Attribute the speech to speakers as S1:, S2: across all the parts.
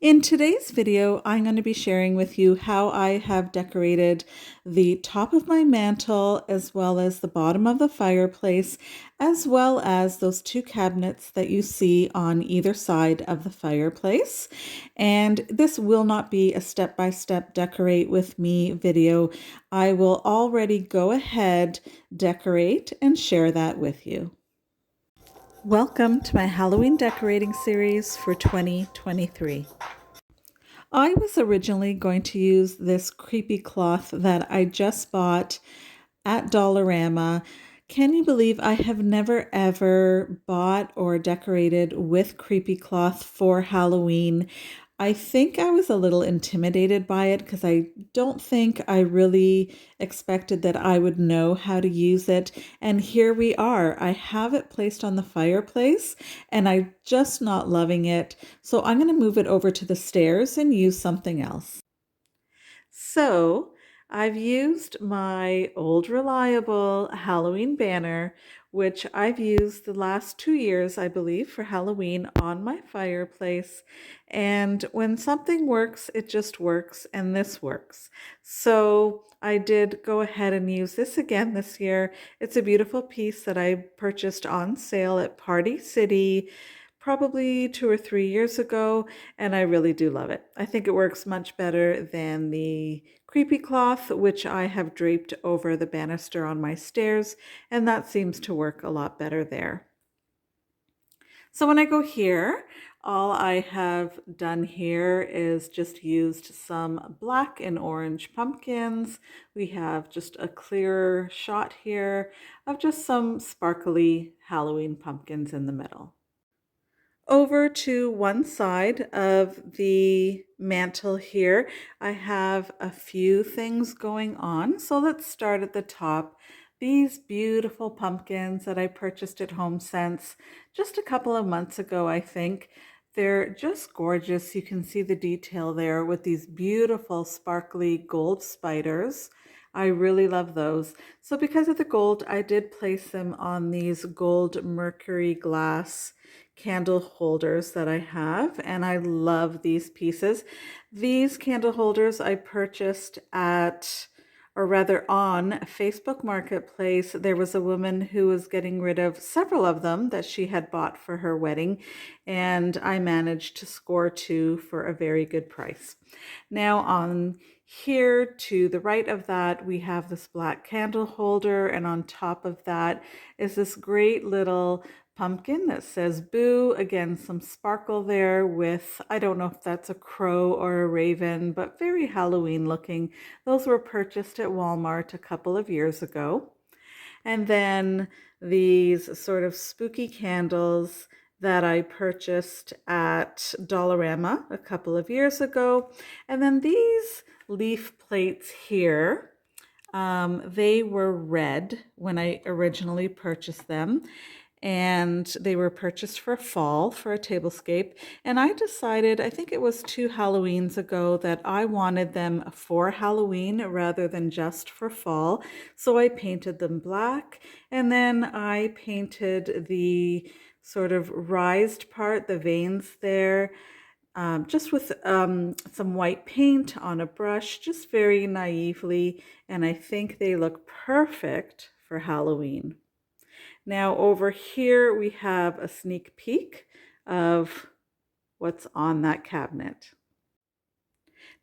S1: In today's video, I'm going to be sharing with you how I have decorated the top of my mantle as well as the bottom of the fireplace, as well as those two cabinets that you see on either side of the fireplace. And this will not be a step-by-step decorate with me video. I will already go ahead, decorate, and share that with you. Welcome to my Halloween decorating series for 2023. I was originally going to use this creepy cloth that I just bought at Dollarama. Can you believe I have never ever bought or decorated with creepy cloth for Halloween? I think I was a little intimidated by it because I don't think I really expected that I would know how to use it. And here we are. I have it placed on the fireplace and I'm just not loving it. So I'm going to move it over to the stairs and use something else. So I've used my old reliable Halloween banner, which I've used the last 2 years, I believe, for Halloween on my fireplace. And when something works, it just works, and this works. So I did go ahead and use this again this year. It's a beautiful piece that I purchased on sale at Party City probably 2 or 3 years ago, and I really do love it. I think it works much better than the creepy cloth, which I have draped over the banister on my stairs, and that seems to work a lot better there. So when I go here, all I have done here is just used some black and orange pumpkins. We have just a clearer shot here of just some sparkly Halloween pumpkins in the middle. Over to one side of the mantle here, I have a few things going on. So let's start at the top. These beautiful pumpkins that I purchased at HomeSense just a couple of months ago, I think. They're just gorgeous. You can see the detail there with these beautiful sparkly gold spiders. I really love those. So because of the gold, I did place them on these gold mercury glass candle holders that I have, and I love these pieces. These candle holders I purchased at, or rather on Facebook Marketplace. There was a woman who was getting rid of several of them that she had bought for her wedding, and I managed to score two for a very good price. Now on here to the right of that, we have this black candle holder, and on top of that is this great little pumpkin that says boo. Again, some sparkle there with, I don't know if that's a crow or a raven, but very Halloween looking. Those were purchased at Walmart a couple of years ago. And then these sort of spooky candles that I purchased at Dollarama a couple of years ago. And then these leaf plates here, they were red when I originally purchased them, and they were purchased for fall for a tablescape. And I decided, I think it was 2 Halloweens ago, that I wanted them for Halloween rather than just for fall. So I painted them black, and then I painted the sort of rised part, the veins there, just with some white paint on a brush, just very naively. And I think they look perfect for Halloween. Now over here we have a sneak peek of what's on that cabinet.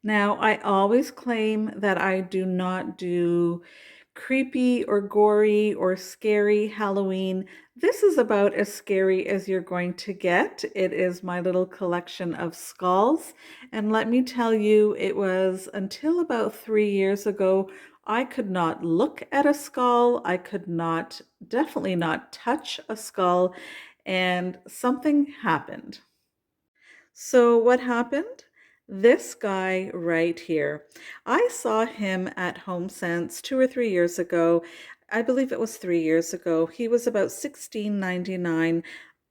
S1: Now I always claim that I do not do creepy or gory or scary Halloween. This is about as scary as you're going to get. It is my little collection of skulls. And let me tell you, it was until about 3 years ago, I could not look at a skull. I could not, definitely not touch a skull. And something happened. So what happened? This guy right here. I saw him at HomeSense 2 or 3 years ago. I believe it was 3 years ago. He was about $16.99.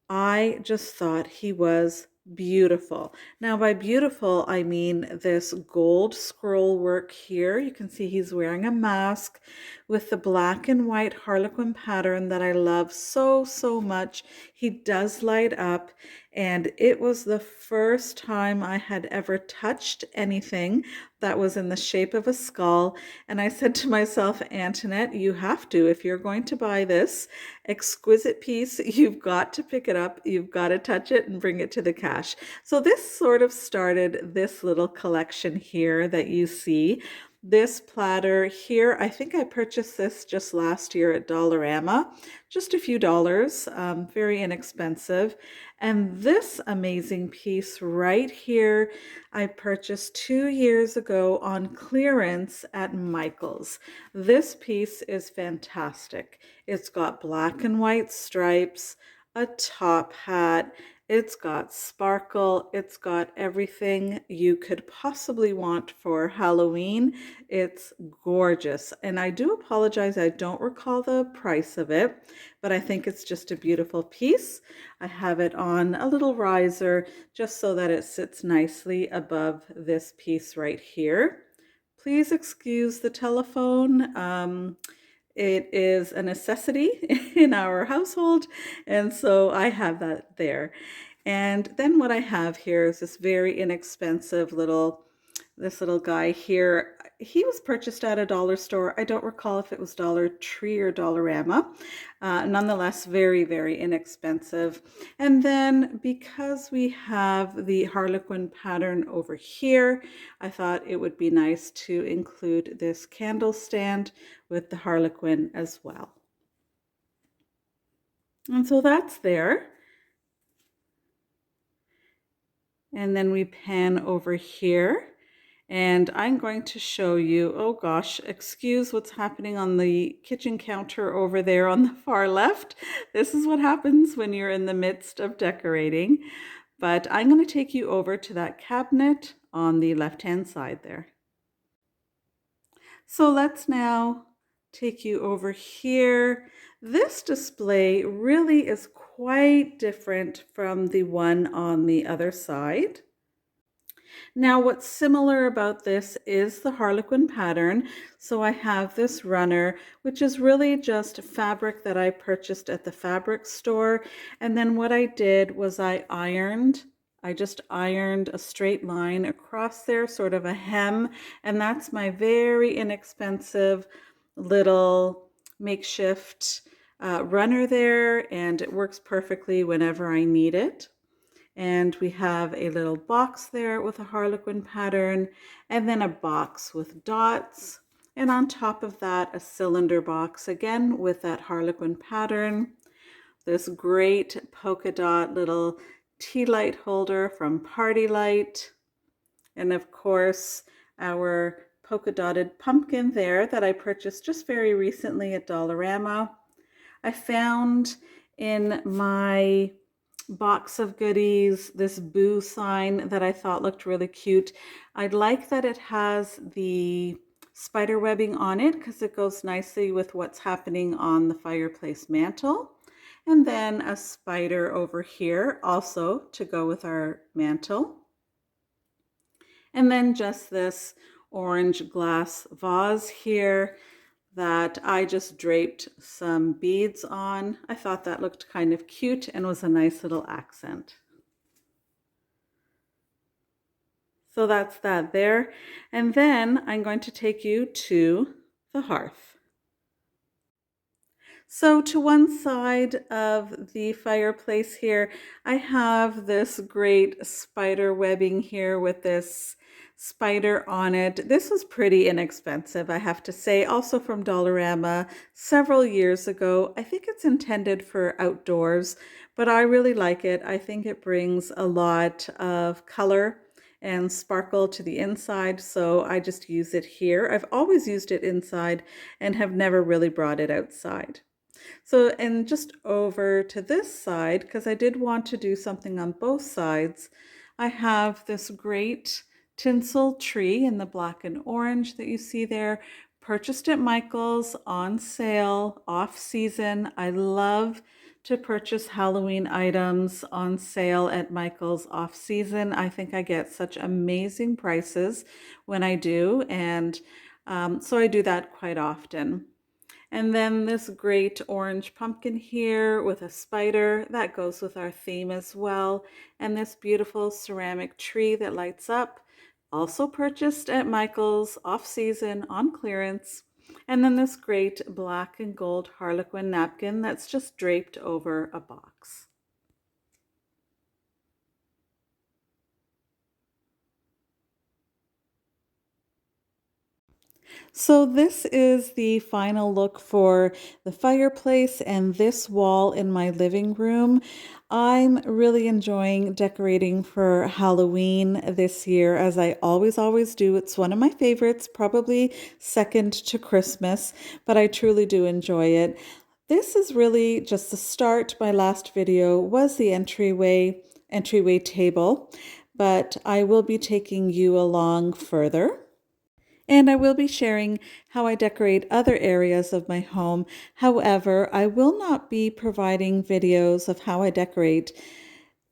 S1: I just thought he was beautiful. Now by beautiful, I mean this gold scroll work here. You can see he's wearing a mask with the black and white harlequin pattern that I love so, so much. He does light up, and it was the first time I had ever touched anything that was in the shape of a skull. And I said to myself, Antoinette, you have to, if you're going to buy this exquisite piece, you've got to pick it up, you've got to touch it and bring it to the cache. So this sort of started this little collection here that you see. This platter here, I think I purchased this just last year at Dollarama, just a few dollars, very inexpensive. And this amazing piece right here, I purchased 2 years ago on clearance at Michael's. This piece is fantastic. It's got black and white stripes, a top hat, it's got sparkle, it's got everything you could possibly want for Halloween. It's gorgeous. And I do apologize, I don't recall the price of it, but I think it's just a beautiful piece. I have it on a little riser just so that it sits nicely above this piece right here. Please excuse the telephone. It is a necessity in our household, and so I have that there. And then what I have here is this very inexpensive this little guy here. He was purchased at a dollar store. I don't recall if it was Dollar Tree or Dollarama. Nonetheless, very, very inexpensive. And then because we have the Harlequin pattern over here, I thought it would be nice to include this candle stand with the Harlequin as well. And so that's there. And then we pan over here. And I'm going to show you, oh gosh, excuse what's happening on the kitchen counter over there on the far left. This is what happens when you're in the midst of decorating. But I'm going to take you over to that cabinet on the left-hand side there. So let's now take you over here. This display really is quite different from the one on the other side. Now, what's similar about this is the Harlequin pattern. So I have this runner, which is really just fabric that I purchased at the fabric store. And then what I did was I just ironed a straight line across there, sort of a hem. And that's my very inexpensive little makeshift runner there. And it works perfectly whenever I need it. And we have a little box there with a Harlequin pattern, and then a box with dots. And on top of that, a cylinder box, again with that Harlequin pattern. This great polka dot little tea light holder from Party Light. And of course, our polka dotted pumpkin there that I purchased just very recently at Dollarama. I found in my box of goodies this boo sign that I thought looked really cute. I like that it has the spider webbing on it because it goes nicely with what's happening on the fireplace mantle. And then a spider over here also to go with our mantle. And then just this orange glass vase here that I just draped some beads on. I thought that looked kind of cute and was a nice little accent. So that's that there. And then I'm going to take you to the hearth. So to one side of the fireplace here, I have this great spider webbing here with this spider on it. This was pretty inexpensive, I have to say, also from Dollarama several years ago. I think it's intended for outdoors, but I really like it. I think it brings a lot of color and sparkle to the inside, so I just use it here. I've always used it inside and have never really brought it outside. So, and just over to this side, because I did want to do something on both sides, I have this great tinsel tree in the black and orange that you see there. Purchased at Michael's on sale, off season. I love to purchase Halloween items on sale at Michael's off season. I think I get such amazing prices when I do, and so I do that quite often. And then this great orange pumpkin here with a spider that goes with our theme as well. And this beautiful ceramic tree that lights up, also purchased at Michael's off season on clearance. And then this great black and gold harlequin napkin that's just draped over a box. So this is the final look for the fireplace and this wall in my living room. I'm really enjoying decorating for Halloween this year, as I always do. It's one of my favorites, probably second to Christmas, but I truly do enjoy it. This is really just the start. My last video was the entryway table, but I will be taking you along further. And I will be sharing how I decorate other areas of my home. However, I will not be providing videos of how I decorate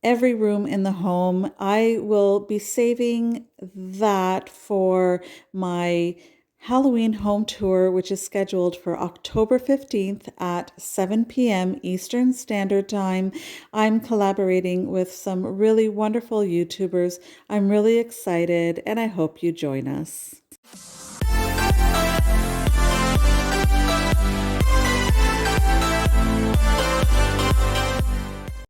S1: every room in the home. I will be saving that for my Halloween home tour, which is scheduled for October 15th at 7 p.m. Eastern Standard Time. I'm collaborating with some really wonderful YouTubers. I'm really excited, and I hope you join us.